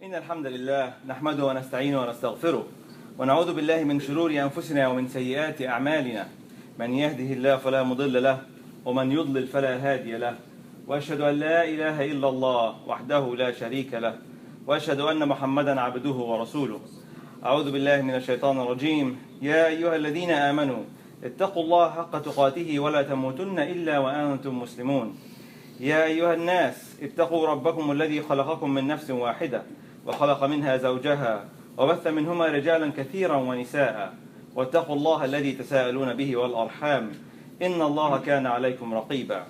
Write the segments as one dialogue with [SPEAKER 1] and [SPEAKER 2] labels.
[SPEAKER 1] إن الحمد لله نحمده ونستعينه ونستغفره ونعوذ بالله من شرور أنفسنا ومن سيئات أعمالنا من يهده الله فلا مضل له ومن يضلل فلا هادي له وأشهد أن لا إله إلا الله وحده لا شريك له وأشهد أن محمدا عبده ورسوله. أعوذ بالله من الشيطان الرجيم. يا أيها الذين آمنوا اتقوا الله حق تقاته ولا تموتن إلا وأنتم مسلمون. يا أيها الناس اتقوا ربكم الذي خلقكم من نفس واحدة وخلق منها زوجها وبث منهما رجالا كثيرا ونساء واتقوا الله الذي تساءلون به والأرحام إن الله كان عليكم رقيبا.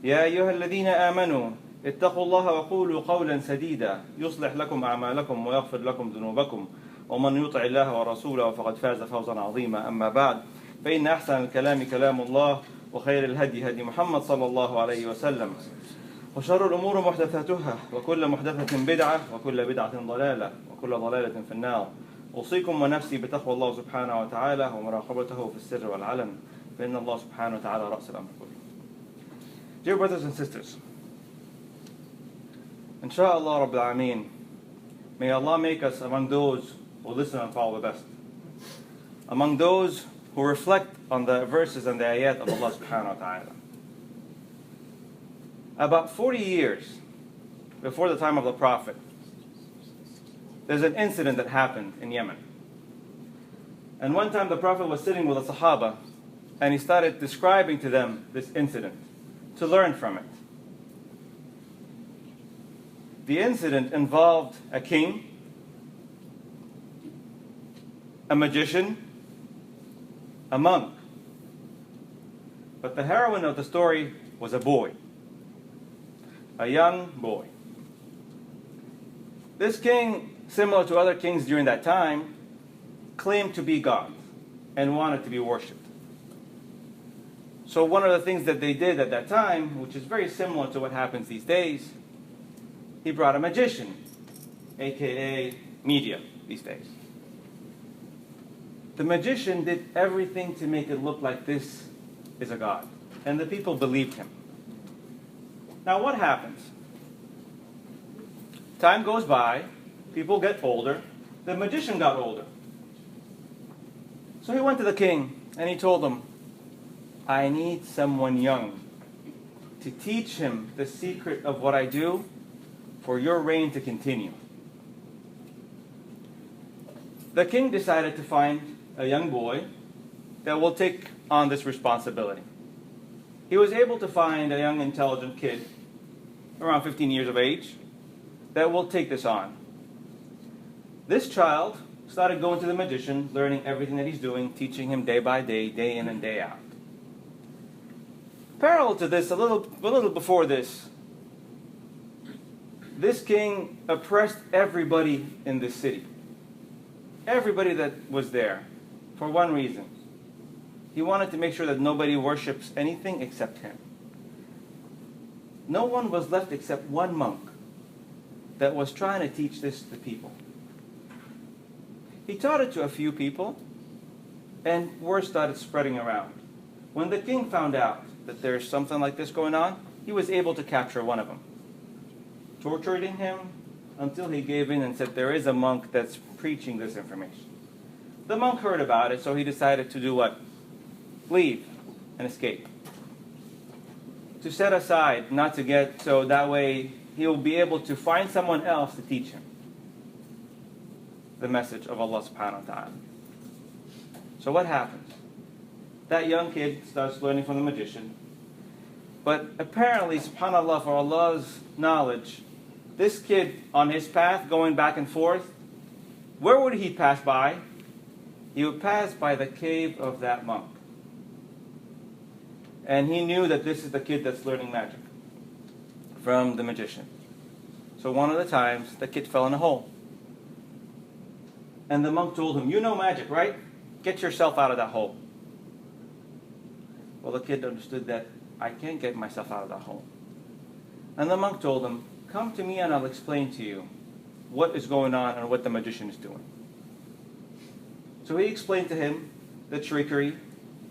[SPEAKER 1] يا أيها الذين آمنوا اتقوا الله وقولوا قولا سديدا يصلح لكم أعمالكم ويغفر لكم ذنوبكم ومن يطع الله ورسوله فقد فاز فوزا عظيما. أما بعد فإن أحسن الكلام كلام الله وخير الهدي هدي محمد صلى الله عليه وسلم وشر الأمور محدثاتها وكل محدثة بدعة وكل بدعة ضلالة وكل ضلالة في النار. أوصيكم ونفسي بتقوى الله سبحانه وتعالى ومراقبته في السر والعلن فإن الله سبحانه وتعالى رأس الأمر كله. Dear brothers and sisters, Insha'Allah Rabbil Alameen, may Allah make us among those who listen and follow the best, among those who reflect on the verses and the ayat of Allah subhanahu wa ta'ala. About 40 years before the time of the Prophet, there's an incident that happened in Yemen. And one time the Prophet was sitting with the Sahaba and he started describing to them this incident to learn from it. The incident involved a king, a magician, a monk. But the heroine of the story was a boy, a young boy. This king, similar to other kings during that time, claimed to be God and wanted to be worshipped. So one of the things that they did at that time, which is very similar to what happens these days, he brought a magician, aka media these days. The magician did everything to make it look like this is a god, and the people believed him. Now what happens? Time goes by, people get older, the magician got older. So he went to the king and he told him, I need someone young to teach him the secret of what I do for your reign to continue. The king decided to find a young boy that will take on this responsibility. He was able to find a young intelligent kid around 15 years of age that will take this on. This child started going to the magician, learning everything that he's doing, teaching him day by day, day in and day out. Parallel to this, a little before this, this king oppressed everybody in this city. Everybody that was there, for one reason. He wanted to make sure that nobody worships anything except him. No one was left except one monk that was trying to teach this to people. He taught it to a few people, and word started spreading around. When the king found out that there's something like this going on, he was able to capture one of them, torturing him until he gave in and said, there is a monk that's preaching this information. The monk heard about it, so he decided to do what? Leave and escape. To set aside, not to get, so that way he'll be able to find someone else to teach him the message of Allah subhanahu wa ta'ala. So what happens? That young kid starts learning from the magician. But apparently, subhanAllah, for Allah's knowledge, this kid on his path going back and forth, where would he pass by? He would pass by the cave of that monk. And he knew that this is the kid that's learning magic from the magician. So one of the times, the kid fell in a hole. And the monk told him, you know magic, right? Get yourself out of that hole. Well, the kid understood that I can't get myself out of that hole. And the monk told him, come to me and I'll explain to you what is going on and what the magician is doing. So he explained to him the trickery,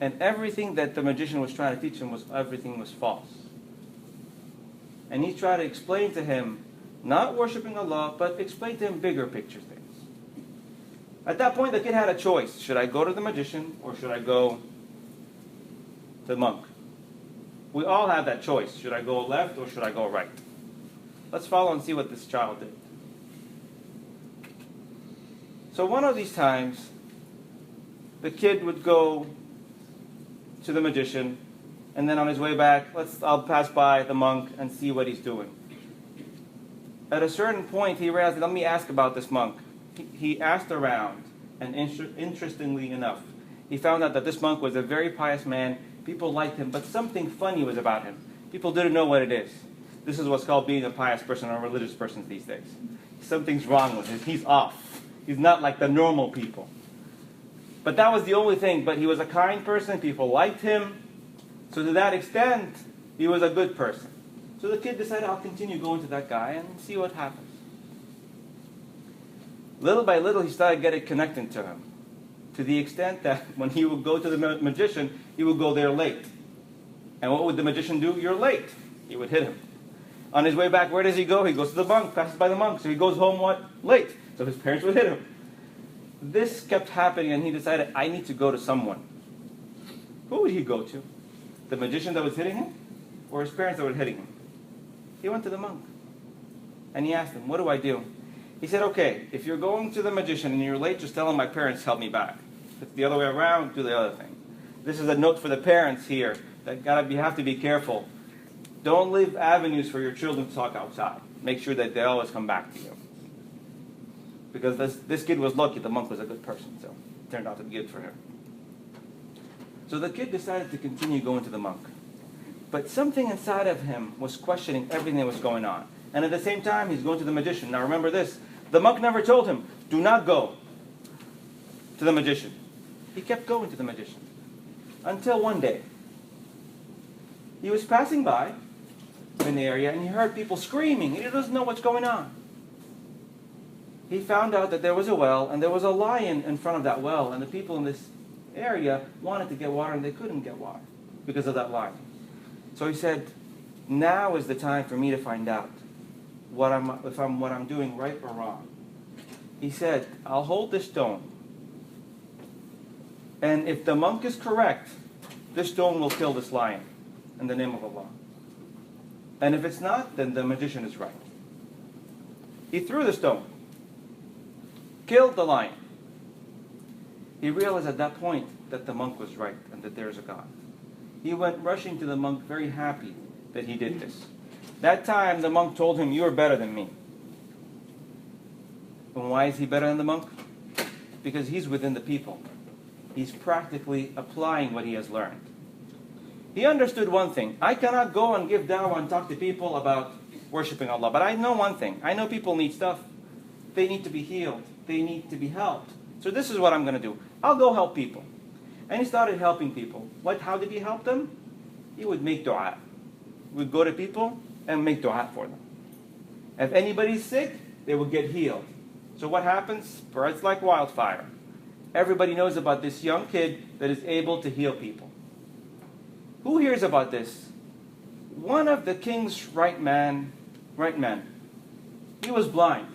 [SPEAKER 1] and everything that the magician was trying to teach him everything was false. And he tried to explain to him not worshiping Allah, but explain to him bigger picture things. At that point, the kid had a choice. Should I go to the magician or should I go to the monk? We all have that choice. Should I go left or should I go right? Let's follow and see what this child did. So one of these times, the kid would go to the magician, and then on his way back, I'll pass by the monk and see what he's doing. At a certain point, he realized, let me ask about this monk. He asked around, and interestingly enough, he found out that this monk was a very pious man. People liked him, but something funny was about him. People didn't know what it is. This is what's called being a pious person or a religious person these days. Something's wrong with him. He's off. He's not like the normal people. But that was the only thing. But he was a kind person. People liked him. So to that extent, he was a good person. So the kid decided, I'll continue going to that guy and see what happens. Little by little, he started getting connected to him, to the extent that when he would go to the magician, he would go there late. And what would the magician do? You're late. He would hit him. On his way back, where does he go? He goes to the monk, passes by the monk. So he goes home, what? Late. So his parents would hit him. This kept happening, and he decided, I need to go to someone. Who would he go to? The magician that was hitting him? Or his parents that were hitting him? He went to the monk. And he asked him, what do I do? He said, okay, if you're going to the magician and you're late, just tell him my parents helped me back. If it's the other way around, do the other thing. This is a note for the parents here that you have to be careful. Don't leave avenues for your children to talk outside. Make sure that they always come back to you. Because this kid was lucky, the monk was a good person, so it turned out to be good for him. So the kid decided to continue going to the monk. But something inside of him was questioning everything that was going on. And at the same time, he's going to the magician. Now remember this, the monk never told him, do not go to the magician. He kept going to the magician. Until one day, he was passing by in the area and he heard people screaming. He doesn't know what's going on. He found out that there was a well and there was a lion in front of that well, and the people in this area wanted to get water and they couldn't get water because of that lion. So he said, now is the time for me to find out what I'm doing right or wrong. He said, I'll hold this stone, and if the monk is correct, this stone will kill this lion in the name of Allah. And if it's not, then the magician is right. He threw the stone, killed the lion. He realized at that point that the monk was right and that there is a God. He went rushing to the monk very happy that he did this. That time the monk told him, you are better than me. And why is he better than the monk? Because he's within the people. He's practically applying what he has learned. He understood one thing. I cannot go and give da'wah and talk to people about worshiping Allah. But I know one thing. I know people need stuff. They need to be healed. They need to be helped. So this is what I'm going to do. I'll go help people. And he started helping people. How did he help them? He would make dua. He would go to people and make dua for them. If anybody's sick, they will get healed. So what happens? Spreads like wildfire. Everybody knows about this young kid that is able to heal people. Who hears about this? One of the king's right men. He was blind.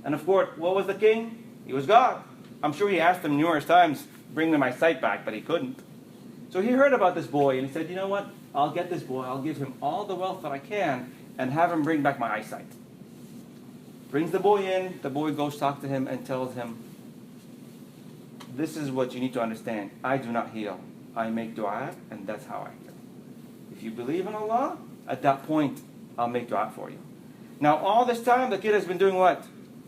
[SPEAKER 1] And of course, what was the king? He was God. I'm sure he asked him numerous times, bring me my sight back, but he couldn't. So he heard about this boy, and he said, you know what? I'll get this boy. I'll give him all the wealth that I can, and have him bring back my eyesight. Brings the boy in. The boy goes talk to him and tells him, this is what you need to understand. I do not heal. I make dua, and that's how I heal. If you believe in Allah, at that point, I'll make dua for you. Now, all this time, the kid has been doing what?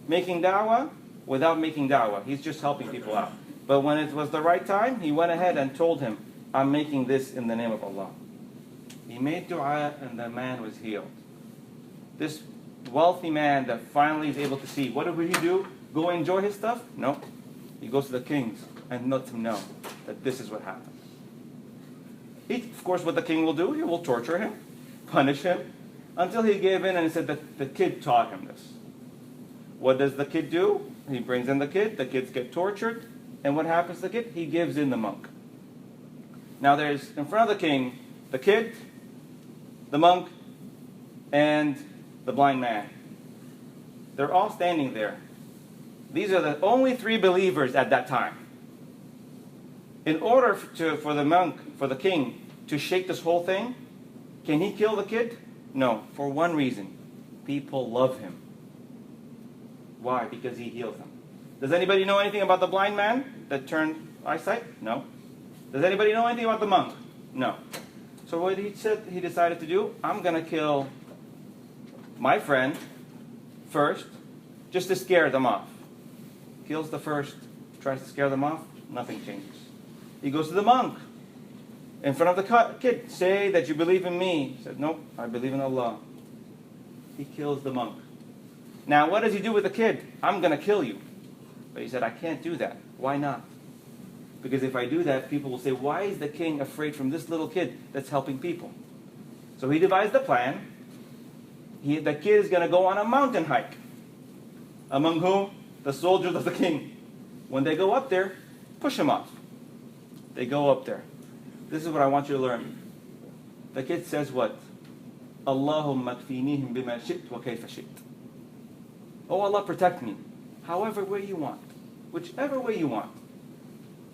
[SPEAKER 1] Making da'wah without making da'wah. He's just helping people out. But when it was the right time, he went ahead and told him, I'm making this in the name of Allah. He made dua, and the man was healed. This wealthy man that finally is able to see, what did he do? Go enjoy his stuff? No. He goes to the kings and lets him know that this is what happened. Of course, what the king will do, he will torture him, punish him, until he gave in and he said that the kid taught him this. What does the kid do? He brings in the kids get tortured, and what happens to the kid? He gives in the monk. Now there's, in front of the king, the kid, the monk, and the blind man. They're all standing there. These are the only 3 believers at that time. In order for the king, to shake this whole thing, can he kill the kid? No, for one reason. People love him. Why? Because he heals them. Does anybody know anything about the blind man that turned eyesight? No. Does anybody know anything about the monk? No. So what he decided to do, I'm going to kill my friend first, just to scare them off. Kills the first, tries to scare them off, nothing changes. He goes to the monk in front of the kid. Say that you believe in me. He said, nope, I believe in Allah. He kills the monk. Now, what does he do with the kid? I'm going to kill you. But he said, I can't do that. Why not? Because if I do that, people will say, why is the king afraid from this little kid that's helping people? So he devised a plan. The kid is going to go on a mountain hike. Among whom? The soldiers of the king. When they go up there, push him off. They go up there. This is what I want you to learn. The kid says what? Allahumma kfinihim bima shi't wa kayfa shi't. Oh Allah, protect me. However way you want. Whichever way you want.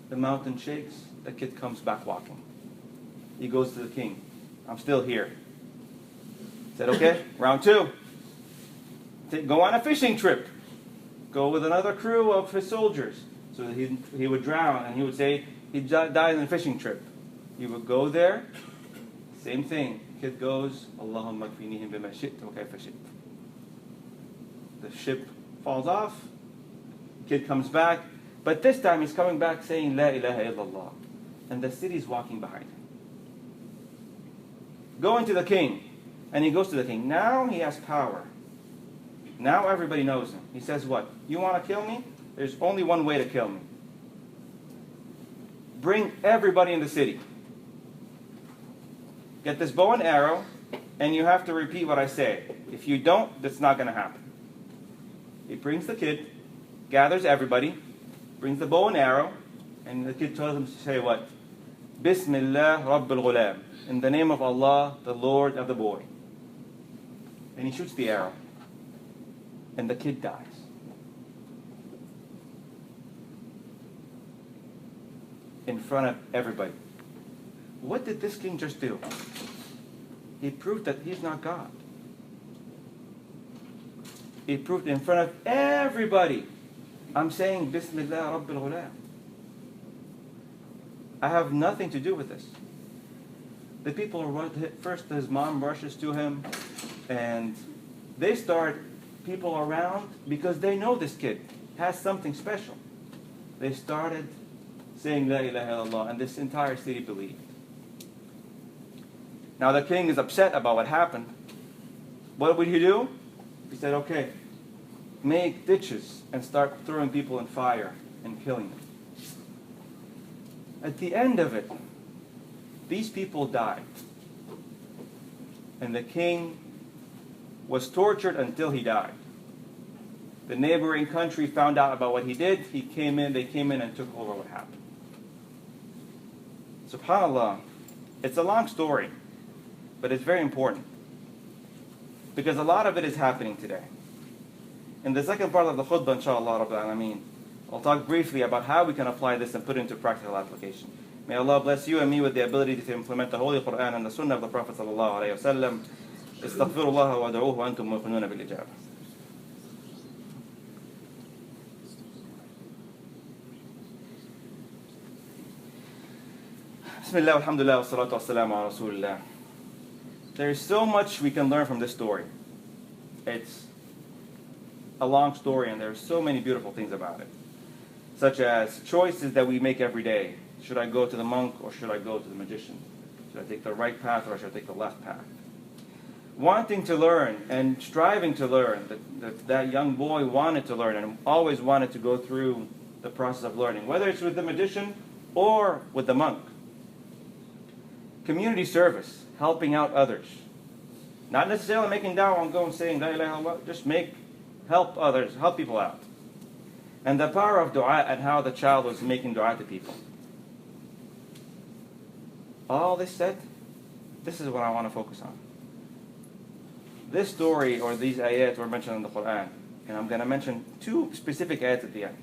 [SPEAKER 1] The mountain shakes. The kid comes back walking. He goes to the king. I'm still here. He said, okay, round 2. Go on a fishing trip. Go with another crew of his soldiers. So that he would drown, and he would say he died on a fishing trip. He would go there. Same thing. Kid goes, Allahumma kfinihim bima shi't wa kayfa shi't. The ship falls off. Kid comes back. But this time he's coming back saying, La ilaha illallah. And the city's walking behind him. Going to the king. And he goes to the king. Now he has power. Now everybody knows him. He says what? You want to kill me? There's only one way to kill me. Bring everybody in the city. Get this bow and arrow, and you have to repeat what I say. If you don't, that's not going to happen. He brings the kid, gathers everybody, brings the bow and arrow, and the kid tells him to say what? Bismillah Rabbil Ghulam. In the name of Allah, the Lord of the boy. And he shoots the arrow. And the kid dies. In front of everybody. What did this king just do? He proved that he's not God. He proved in front of everybody. I'm saying Bismillah Rabbil Ghulam. I have nothing to do with this. The people first, his mom rushes to him, and they start people around because they know this kid has something special. They started saying La ilaha illallah, and this entire city believed. Now the king is upset about what happened. What would he do? He said, okay, make ditches and start throwing people in fire and killing them. At the end of it, these people died. And the king was tortured until he died. The neighboring country found out about what he did. They came in and took over what happened. SubhanAllah, it's a long story, but it's very important. Because a lot of it is happening today. In the second part of the khutbah, inshallah, Rabbil Alameen, I'll talk briefly about how we can apply this and put it into practical application. May Allah bless you and me with the ability to implement the Holy Quran and the Sunnah of the Prophet sallallahu alayhi wa sallam. Astaghfirullah wa ad'uhu wa antum muqinuna bil ijabah. Bismillah, alhamdulillah, wa salatu wa salamu ala rasulillah. There is so much we can learn from this story. It's a long story and there are so many beautiful things about it. Such as choices that we make every day. Should I go to the monk or should I go to the magician? Should I take the right path or should I take the left path? Wanting to learn and striving to learn. That young boy wanted to learn and always wanted to go through the process of learning. Whether it's with the magician or with the monk. Community service. Helping out others. Not necessarily making da'wah and going saying la ilaha illallah. Just help others, help people out. And the power of dua and how the child was making dua to people. All this said, this is what I want to focus on. This story or these ayat were mentioned in the Quran. And I'm going to mention two specific ayat at the end.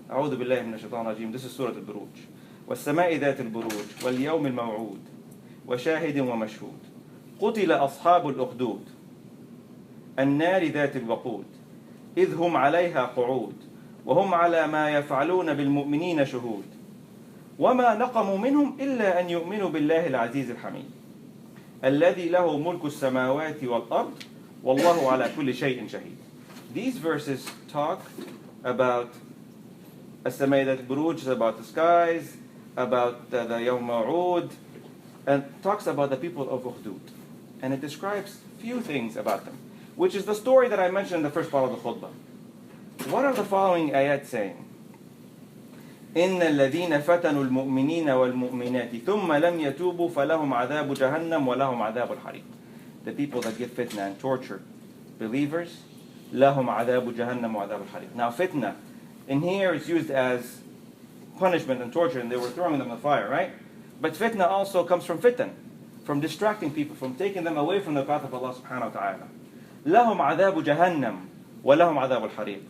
[SPEAKER 1] أعوذ بالله من الشيطان الرجيم. This is Surah Al-Buruj. والسماء ذات البروج واليوم الموعود وشاهد ومشهود قتل أصحاب الأخدود النار ذات الوقود إذ هم عليها قعود وهم على ما يفعلون بالمؤمنين شهود وما نقموا منهم إلا أن يؤمنوا بالله العزيز الحميد الذي له ملك السماوات والأرض والله على كل شيء شهيد. These verses talk about السماء ذات البروج, about the skies, about the Yawm Ma'ud, and talks about the people of Ukhdud. And it describes few things about them, which is the story that I mentioned in the first part of the khutbah. What are the following ayat saying? إن الذين فتنوا المؤمنين والمؤمنات ثم لم يتوبوا فلهم عذاب جهنم ولهم عذاب الحريق. The people that give fitna and torture believers, لهم عذاب جهنم وعذاب الحريق. Now fitna, in here it's used as punishment and torture, and they were throwing them in the fire, right? But fitna also comes from fitan, from distracting people, from taking them away from the path of Allah subhanahu wa ta'ala. لهم عذاب جهنم ولهم عذاب الحريق.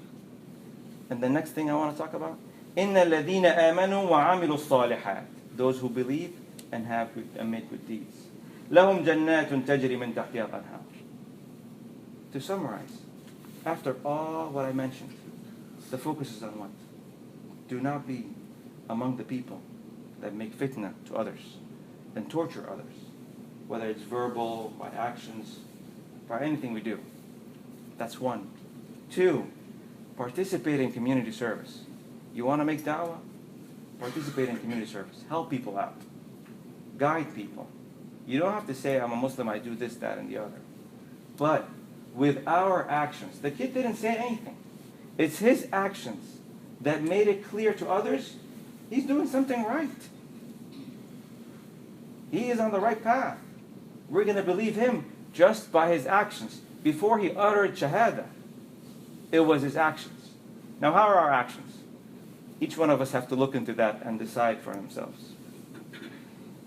[SPEAKER 1] And the next thing I want to talk about, إن الذين آمنوا وعملوا الصالحات, those who believe and have and make good deeds. لهم جنات تجري من تحتها الأنهار. To summarize, after all what I mentioned, the focus is on what? Do not be among the people that make fitna to others and torture others, whether it's verbal, by actions, by anything we do. That's one. Two, participate in community service. You want to make da'wah? Participate in community service. Help people out. Guide people. You don't have to say, I'm a Muslim, I do this, that, and the other. But with our actions, the kid didn't say anything. It's his actions that made it clear to others he's doing something right. He is on the right path. We're going to believe him just by his actions. Before he uttered shahada, it was his actions. Now, how are our actions? Each one of us have to look into that and decide for themselves.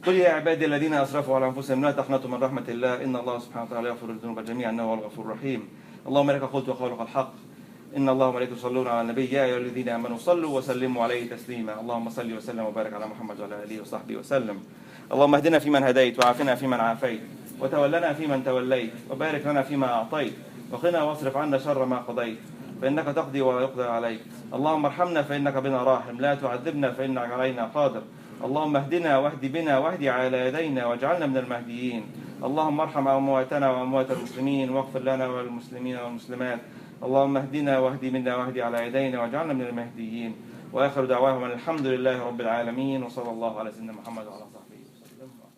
[SPEAKER 1] قل يا عبادي الذين أسرفوا على أنفسهم لا تقنطوا من رحمة الله إن الله سبحانه وتعالى يغفر الذنوب جميعا إنه هو الغفور الرحيم اللهم لك قلت وقولك الحق إن الله وملائكته يصلون على النبي يا أيها الذين آمنوا صلوا وسلموا عليه تسليما اللهم صل وسلم وبارك على محمد وعلى آله وصحبه وسلم اللهم اهدنا فيمن هديت وعافنا فيمن عافيت وتولنا فيمن توليت وبارك لنا فيما أعطيت وقنا واصرف عنا شر ما قضيت فإنك تقضي ولا يقضى عليك اللهم ارحمنا فإنك بنا راحم لا تعذبنا فإنك علينا قادر اللهم اهدنا واهد بنا واهد على يدينا واجعلنا من المهديين اللهم ارحم أمواتنا وأموات المسلمين واغفر لنا والمسلمين والمسلمات اللهم اهدنا واهد بنا واهد على يدينا واجعلنا من المهديين وآخر دعواهم الحمد لله رب العالمين وصلى الله على سيدنا محمد وعلى صحبه وسلم.